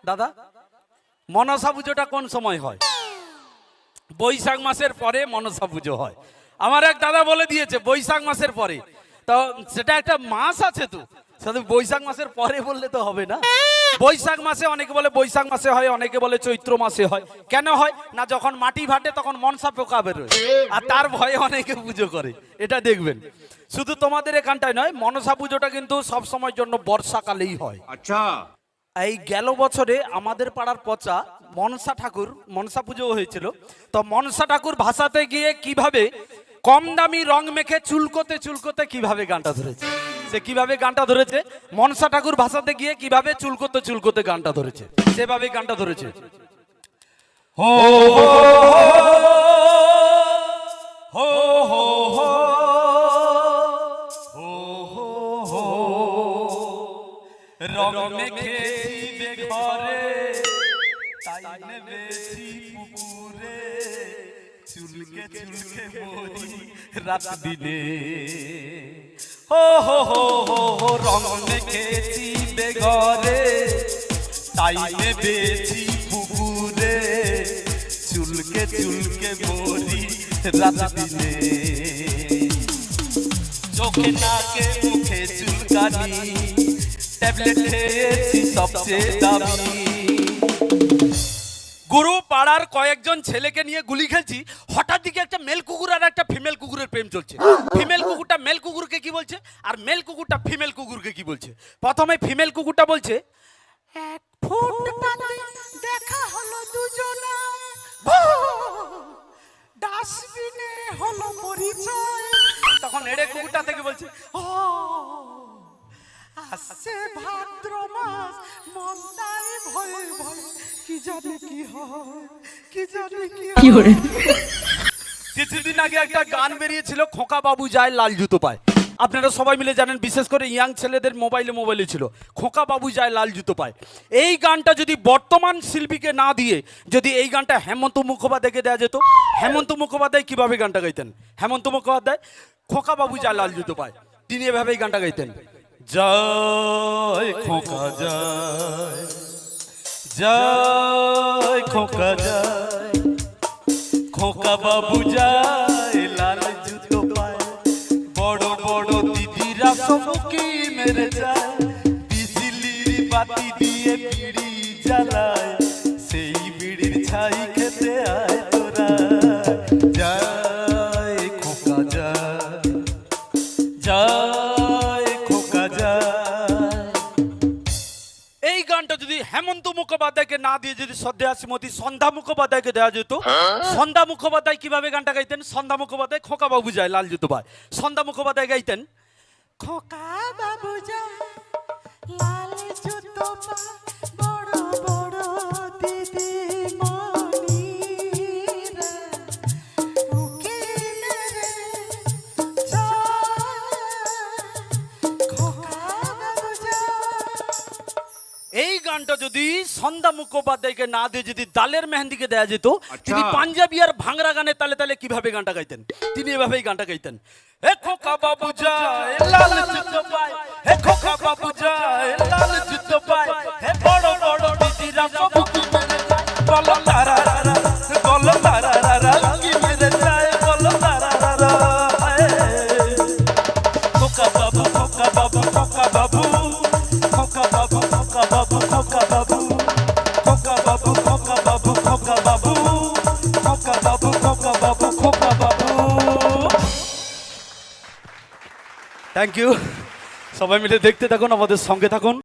দাদা মনসা পুজোটা কোন সময় হয়? বৈশাখ মাসের পরে মনসা পুজো হয়। আমার এক দাদা বলে দিয়েছে বৈশাখ মাসের পরে। তো সেটা একটা মাস আছে, তো শুধু বৈশাখ মাসের পরে বললে তো হবে না। বৈশাখ মাসে অনেকে বলে বৈশাখ মাসে হয়, অনেকে বলে চৈত্র মাসে হয়। কেন হয় না? যখন মাটি ফাটে তখন মনসা পোকা বেরোয়, আর তার ভয়ে অনেকে পুজো করে। এটা দেখবেন শুধু তোমাদের এখানটায় নয়, মনসা পুজোটা কিন্তু সব সময়ের জন্য বর্ষাকালেই হয়। আচ্ছা, এই গেল বছরে আমাদের পাড়ার পচা মনসা ঠাকুর মনসা পুজো হয়েছিল। তো মনসা ঠাকুর ভাসাতে গিয়ে কিভাবে কম দামি রং মেখে চুলকোতে চুলকোতে কিভাবে গানটা ধরেছে, সে কিভাবে গানটা ধরেছে, মনসা ঠাকুর ভাসাতে গিয়ে কিভাবে চুলকোতে চুলকোতে গানটা ধরেছে, সেভাবে গানটা ধরেছে। হো হো হো হো রং মেখেছি ঘরে তাই নেবেছি পুকুরে, চুলকে চুলকে মরি রাত দিনে। হো হো হো হো রং মেখেছি ঘরে তাই নেবেছি পুকুরে, চুলকে চুলকে মরি রাত দিনে। চোখে নাকে মুখে চুলকানি, ট্যাবলেট খেয়েছি সবচেয়ে দামি। গুরু পাড়ার কয়েকজন ছেলেকে নিয়ে গুলি খেলছি, হঠাৎ দিকে একটা মেল কুকুর আর একটা ফিমেল কুকুরের প্রেম চলছে। ফিমেল কুকুরটা মেল কুকুরকে কি বলছে, আর মেল কুকুরটা ফিমেল কুকুরকে কি বলছে। প্রথমে ফিমেল কুকুরটা বলছে, এক ফুট পাতে দেখা হলো দুজনা, ডাস্টবিনে হলো পরিচয়। তখন এড়ে কুকুরটা থেকে বলছে, ও আসছে ভাদ্র মাস, মনটাই ভয়ে ভয়ে, কি জানে কি হয়, কি জানে কি হয়। কিছুদিন আগে একটা গান বেরিয়েছিল, খোকা বাবু যায় লাল জুতো পায়। আপনারা সবাই মিলে জানেন, বিশেষ করে ইয়াং ছেলেদের মোবাইলে ছিল খোকা বাবু যায় লাল জুতো পায়। এই গানটা যদি বর্তমান শিল্পীকে না দিয়ে যদি এই গানটা হেমন্ত মুখোপাধ্যায়কে দেওয়া যেত, হেমন্ত মুখোপাধ্যায় কিভাবে গানটা গাইতেন? হেমন্ত মুখোপাধ্যায় খোকা বাবু যায় লাল জুতো পায়, তিনি এভাবেই গানটা গাইতেন। জয় খোকা জয়, জয় খোকা জয়, খোকা বাবু যায় লাল জুতো পায়, বড় বড় দিদিরা সমুখী মেরে যায়, বিজলির বাতি দিয়ে বিড়ি জ্বালায়, সেই বিড়ির ছাই খেতে আয় তোরা। জয় খোকা জয়, জয় খোকা জয়। এই গানটা যদি হেমন্ত মুখোপাধ্যায়কে না দিয়ে যদি শ্রদ্ধেয়া শ্রীমতী সন্ধ্যা মুখোপাধ্যায়কে দেওয়া যেত, সন্ধ্যা মুখোপাধ্যায় কিভাবে গানটা গাইতেন? সন্ধ্যা মুখোপাধ্যায় খোকা বাবু যায় লাল জুতো পায়, সন্ধ্যা মুখোপাধ্যায় গাইতেন, খোকা বাবু যায় লাল জুতো পায়, বড় বড় দিদি মনিরা উকি মেরে যায়, খোকা বাবু যায়। এই গানটা যদি সন্ধ্যা মুখোপাধ্যায়কে না দিয়ে যদি দালের মেহেন্দিকে দেওয়া যেত, তিনি পাঞ্জাবি আর ভাঙরা গানে তালে তালে কিভাবে গানটা গাইতেন? তিনি এভাবেই গানটা গাইতেন, হে খোকা বাবু যায় লাল জুতো পায়, হে খোকা বাবু যায় লাল জুতো পায়, হে বড় বড় দিদিরা সবুকি মেরে যায়, বলো তারারা, বলো তারারা, কি মেরে যায়, বলো তারারা। খোকা বাবু, খোকা বাবু, খোকা বাবু, খোকা বাবু, খোকা বাবু, খোকা বাবু, খোকা বাবু, খোকা বাবু, খোকা বাবু, খোকা বাবু, খোকা বাবু, খোকা বাবু। Thank you. সবাই মিলে দেখতে থাকুন, আমাদের সঙ্গে থাকুন।